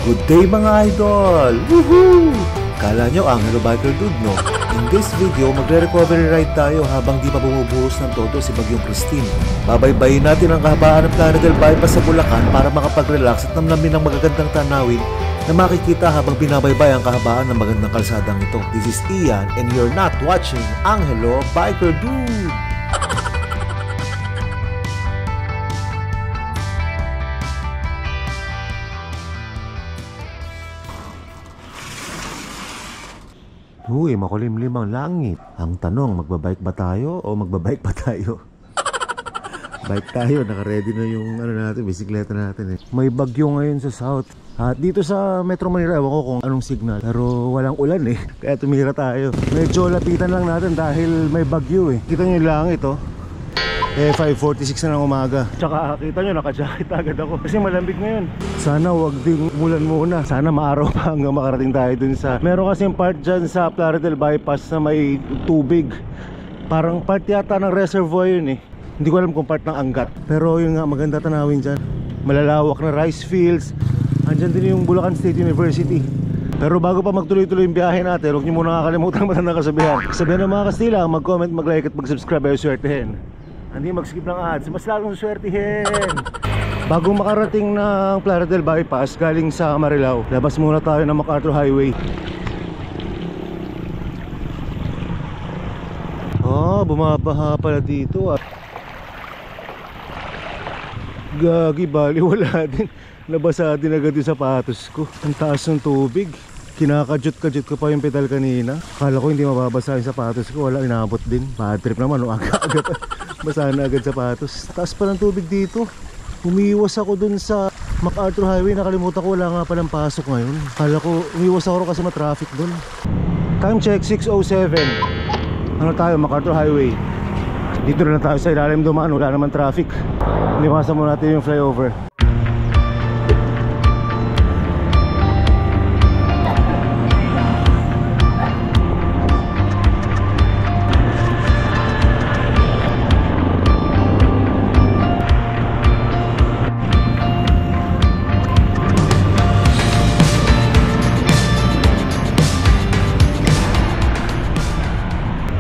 Good day mga idol! Woohoo! Kala nyo Angelo Biker Dude, no? In this video, magre-recovery ride tayo habang di pa bumubuhos ng todo si Bagyong Christine. Babaybayin natin ang kahabaan ng Plaridel Bypass sa Bulacan para makapag-relax at namnamin ng magagandang tanawin na makikita habang binabaybay ang kahabaan ng magandang kalsadang ito. This is Ian and you're not watching Angelo Biker Dude! Uy, makulimlim ang langit. Ang tanong, magbabike ba tayo o magbabike pa tayo? Bike tayo, naka-ready na yung natin, bisikleta natin eh. May bagyo ngayon sa south. At dito sa Metro Manila, ewan ko kung anong signal. Pero walang ulan eh, kaya tumira tayo. Medyo lapitan lang natin dahil may bagyo eh. Kita nyo yung langit oh. 5:46 na ng umaga. Tsaka kita nyo, naka-jacket agad ako kasi malambig ngayon. Sana wag ding umulan muna. Sana maaraw pa hanggang makarating tayo dun sa... Meron kasing part dyan sa Plaridel Bypass na may tubig. Parang part yata ng reservoir yun eh. Hindi ko alam kung part ng Angat. Pero yun nga, maganda tanawin dyan. Malalawak na rice fields. Andyan din yung Bulacan State University. Pero bago pa magtuloy-tuloy yung biyahe natin, huwag nyo muna kakalimutan matandang kasabihan. Kasabihan ng mga Kastila, mag-comment, mag-like at mag-subscribe ay swertehin. Hindi mag-skip ng ads, mas lalong swertihin. Bago makarating ng Plaridel Bypass galing sa Marilao, labas muna tayo ng MacArthur Highway. Bumabaha pala dito ah. Gagi, bali wala din. Nabasa din agad yung sapatos ko. Ang taas ng tubig. Kinakadyot-kadyot ko pa yung pedal kanina. Akala ko hindi mababasa yung sapatos ko. Wala, inabot din. Bad trip naman, aga-aga pa. Basa na agad sapatos. Taas pa ng tubig dito. Umiiwas ako dun sa MacArthur Highway. Nakalimutan ko, wala nga palang pasok ngayon. Akala ko, umiiwas ako kasi ma-traffic dun. Time check, 6:07. Ano tayo, MacArthur Highway. Dito na tayo sa ilalim dumaan. Wala naman traffic. Limasan mo natin yung flyover.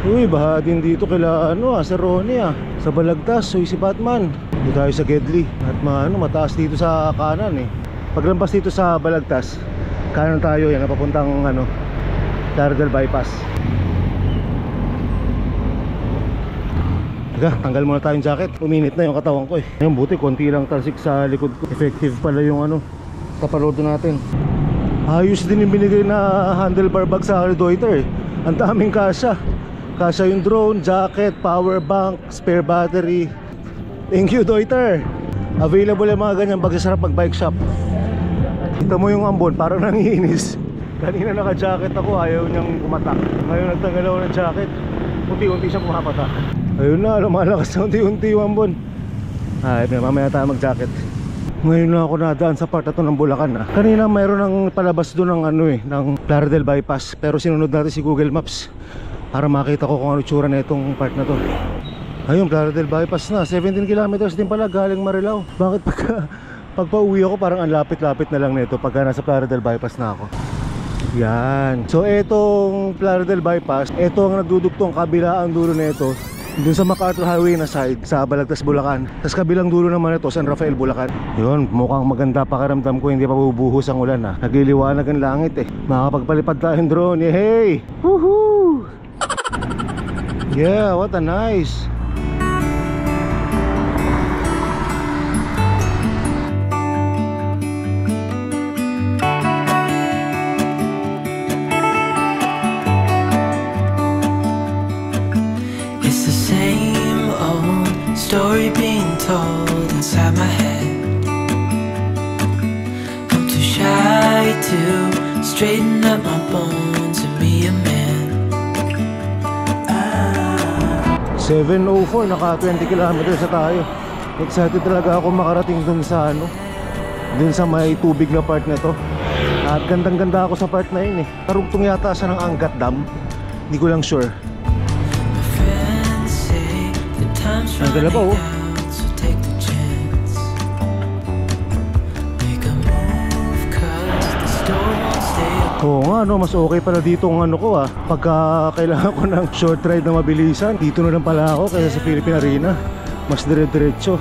Uy, baha din dito kila sa Ronnie sa Balagtas, so si Batman. Dito tayo sa Gedli. At mataas dito sa kanan eh. Paglampas dito sa Balagtas, kanan tayo yan, napapuntang Plaridel Bypass. Tanggal muna tayong jacket. Uminit na yung katawan ko eh. Ngayon buti, konti lang talsik sa likod ko. Effective pala yung kaparodo natin. Ayos din yung binigay na handlebar bag sa Doiter eh. Ang daming kasya. Kasya yung drone, jacket, power bank, spare battery. Thank you Doiter. Available yung mga ganyang bag sa sarap mag bike shop. Kita mo yung ambon, parang nangiinis. Kanina naka-jacket ako, ayaw niyang kumatak. Ngayon nagtanggal ako ng jacket, unti-unti siyang kumapatak. Ayun na, lumalakas na unti-unti yung ambon. Mamaya tayo mag-jacket. Ngayon na ako nadaan sa part na to ng Bulacan Kanina mayroon ng palabas doon ng Plaridel Bypass. Pero sinunod natin si Google Maps para makita ko kung ano tsura na itong part na to. Ayun, Plaridel Bypass na. 17 kilometers din pala galing Marilao. Bakit pagpa-uwi ako parang ang lapit-lapit na lang nito pagka nasa Plaridel Bypass na ako. Yan. So etong Plaridel Bypass, ito ang nagdudugtong kabilaan dulo na ito dun sa MacArthur Highway na side sa Balagtas, Bulacan. Tapos kabilang dulo naman ito San Rafael, Bulacan. Yun, mukhang maganda pakiramdam ko, hindi pa bubuhos ang ulan nagliliwanag ang langit eh. Makapagpalipad tayong drone. Hey! Woohoo! Yeah, what a nice. It's the same old story being told inside my head. I'm too shy to straighten up my bones and be a man. 7:04, naka 20 kilometers na tayo. Excited talaga ako makarating dun sa dun sa may tubig na part na to. At gandang-ganda ako sa part na yun eh. Karugtong yata siya ng Angat Dam. Hindi ko lang sure. Ang gala pa oh. Oo nga no, mas okay pala dito ang ano ko pagka kailangan ko ng short ride na mabilisan, dito na lang pala ako kaysa sa Philippine Arena. Mas dire-diretso.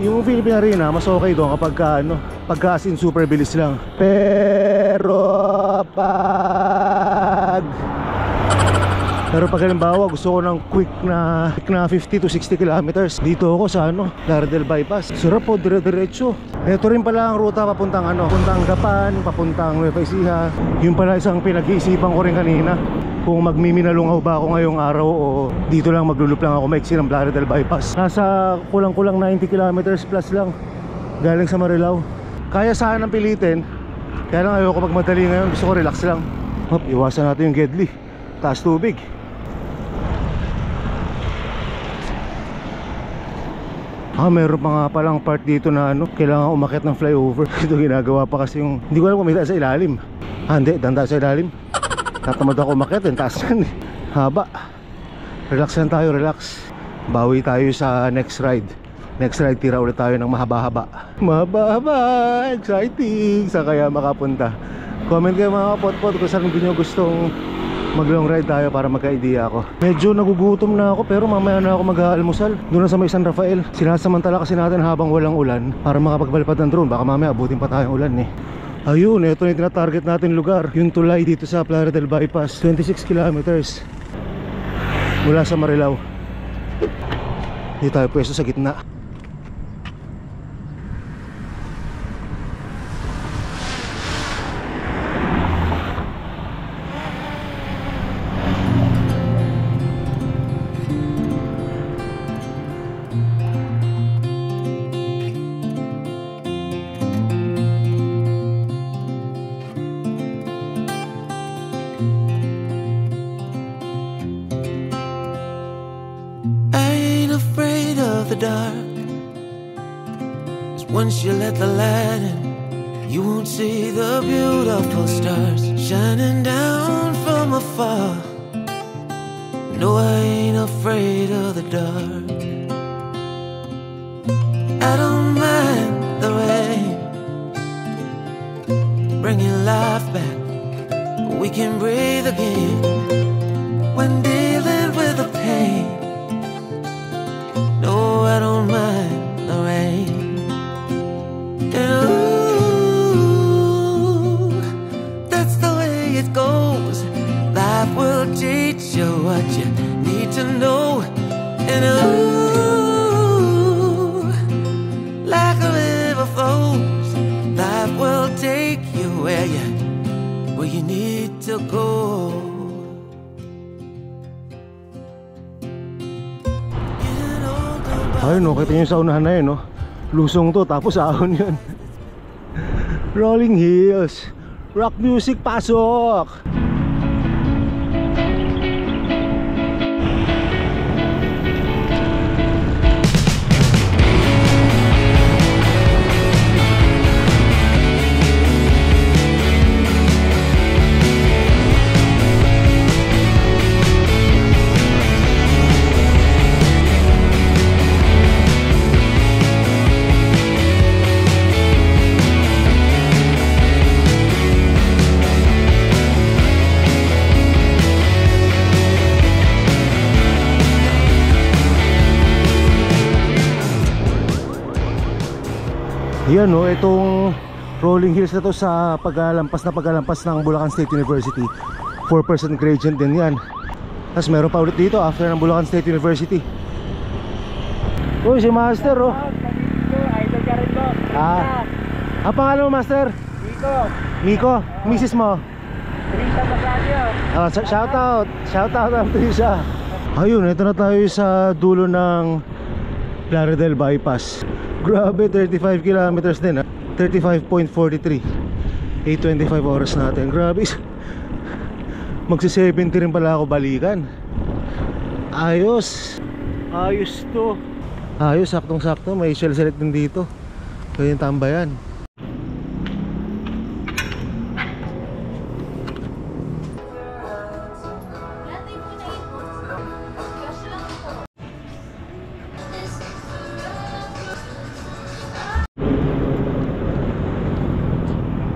Yung Philippine Arena mas okay doon kapag pagka as in super bilis lang. Pero pag halimbawa gusto ko ng quick na 50 to 60 kilometers, dito ako sa Laredel Bypass. Sarap po, dire-diretso. Ito rin pala ang ruta papuntang papuntang Gapan, papuntang Nueva Ecija. Yung pala isang pinag-iisipan ko rin kanina, kung magmiminalungaw ba ako ngayong araw o dito lang maglulup lang ako maiksi ng Laredel Bypass. Nasa kulang-kulang 90 kilometers plus lang galing sa Marilao. Kaya sanang pilitin, kaya lang ayoko magmadali ngayon, gusto ko relax lang. Iwasan natin yung Gedli, taas tubig. Meron pa nga palang part dito na kailangan umakyat ng flyover. Ito ginagawa pa kasi yung, hindi ko alam kung may taas sa ilalim. Hindi, danda sa ilalim. Tatamad ako umakyat, taas yan haba. Relax lang tayo, relax. Bawi tayo sa next ride. Next ride, tira ulit tayo ng mahaba-haba. Mahaba-haba, exciting. Saan kaya makapunta? Comment kayo mga kapot-pot kung saan nyo gustong mag long ride tayo para magka-idea ako. Medyo nagugutom na ako pero mamaya na ako mag-aalmusal doon na sa may San Rafael. Sinasamantala kasi natin habang walang ulan para makapagbalipad ng drone. Baka mamaya abutin pa tayong ulan Ayun, ito na yung tinatarget natin lugar, yung tulay dito sa Laredel Bypass. 26 kilometers mula sa Marilao. Dito tayo pwesto sa gitna. Once you let the light in, you won't see the beautiful stars shining down from afar. No, I ain't afraid of the dark. I don't mind the rain, bringing life back. We can breathe again when dealing with the pain. No, I don't mind the rain. And ooh, that's the way it goes. Life will teach you what you need to know. And ooh, like a river flows, life will take you where you need to go. Ayun kita nyo sa unahan na yun lusong to tapos ahon yun. Rolling Hills, rock music, pasok! Yan itong rolling hills na to sa paglampas ng Bulacan State University. 4% gradient din yan. Tapos meron pa ulit dito after ng Bulacan State University. Uy, si Master Idol ka rin ko. Ang pangalan mo, Master? Miko? Misis mo? Teresa Basario. Shout out ang Teresa. Ayun, ito na tayo sa dulo ng Laredel Bypass. Grabe, 35 kilometers din 35.43. 8:25 oras natin. Grabe. Magsi-70 rin pala ako balikan. Ayos to. Ayos, saktong-sakto. May shell select din dito. Kaya yung tambayan.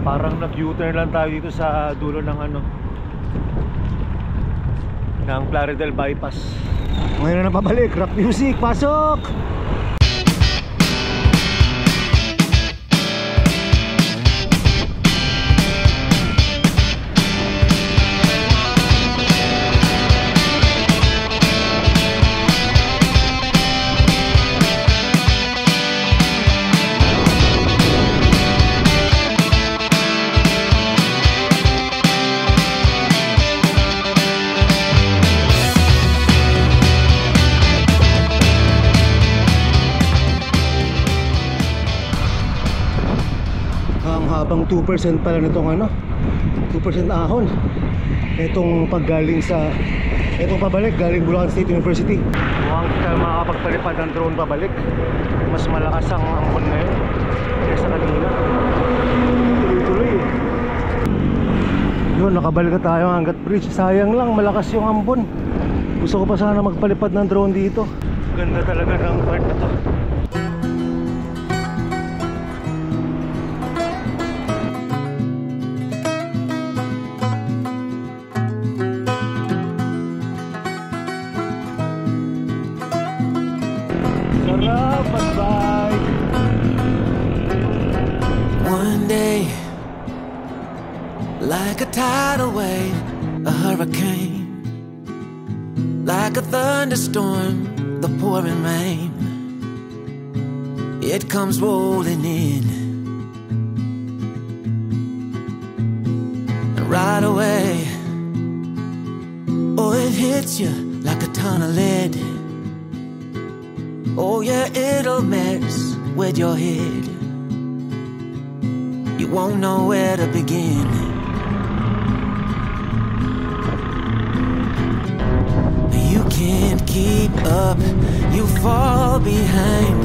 Parang nag-U-turn lang tayo dito sa dulo ng ano, ng Plaridel Bypass. Ngayon na pabalik, rock music, pasok! Habang 2% pala nitong ano, 2% ahon itong paggaling sa, itong pabalik galing Bulacan State University. Mukhang tayo makakapagpalipad ng drone pabalik. Mas malakas ang ambon ngayon kaysa kanina. Tuloy-tuloy eh. Yun, nakabalik na tayo hanggat bridge. Sayang lang, malakas yung ambon. Gusto ko pa sana magpalipad ng drone dito. Ganda talaga ng part na to. One day, like a tidal wave, a hurricane, like a thunderstorm, the pouring rain, it comes rolling in, and right away, oh, it hits you like a ton of lead. Oh yeah, it'll mess with your head. You won't know where to begin. You can't keep up, you fall behind.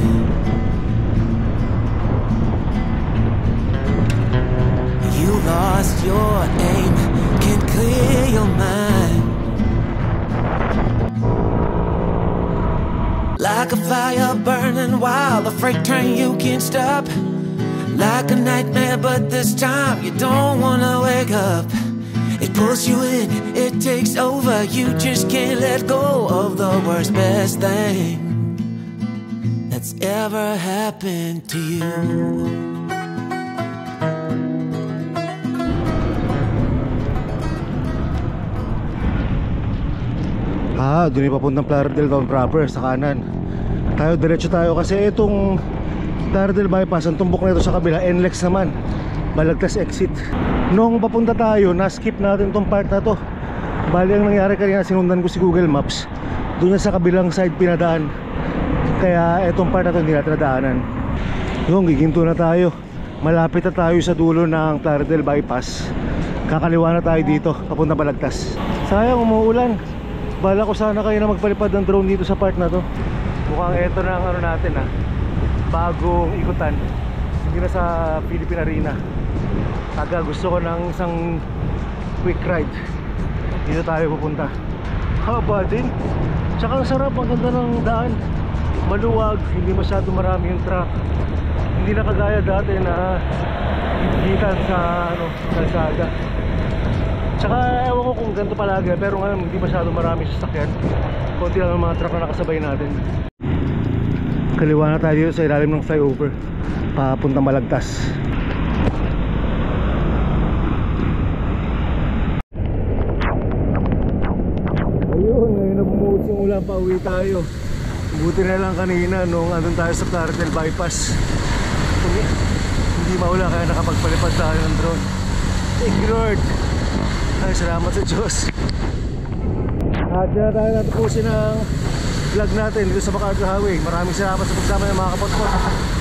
You lost your aim, can't clear your mind. Like a fire burning wild, a freight train you can't stop. Like a nightmare, but this time you don't wanna wake up. It pulls you in, it takes over. You just can't let go of the worst, best thing that's ever happened to you. Doon yung papuntang Plaridel down proper sa kanan. Tayo diretso tayo kasi itong Plaridel Bypass, ang tumbok na ito sa kabila, NLEX naman, Balagtas exit. Nung papunta tayo, na-skip natin itong part na to. Bali ang nangyari kanina, sinundan ko si Google Maps, doon na sa kabilang side pinadaan. Kaya itong part na to hindi natin nadaanan. Yung giginto na tayo, malapit na tayo sa dulo ng Plaridel Bypass. Kakaliwa na tayo dito, papunta Balagtas. Sayang umuulan. Bala ko sana kayo na magpalipad ng drone dito sa part na to. Mukhang eto na ang ano natin bagong ikutan. Hindi na sa Philippine Arena. Taga gusto ko ng isang quick ride. Dito tayo pupunta. Haba din. Tsaka ang sarap, ang ganda ng daan. Maluwag, hindi masyado marami yung truck. Hindi na kagaya dati na higitan sa kalsada. Tsaka ewan ko kung ganito palagi, pero ngayon hindi masyado marami sasakyan. Konti lang ang mga truck na nakasabay natin. Kaliwa na tayo dito sa ilalim ng flyover papuntang Balagtas. Ayun, ngayon na bumuhos yung ulan, pauwi tayo. Buti na lang kanina nung andun tayo sa Plaridel Bypass, hindi maula, kaya nakapagpalipad tayo ng drone. Thank you Lord. Ay, salamat sa Diyos. At dyan na tayo natapusin ang vlog natin dito sa MacArthur Highway. Maraming salamat sa pagsama ng mga kapatid.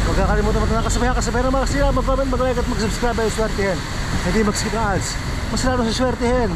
Huwag kakalimutan kasabay ng mga sila, mag-comment, mag-like at mag-subscribe ay swertihin. Hindi mag-skip ads, mas lalo sa swertihin.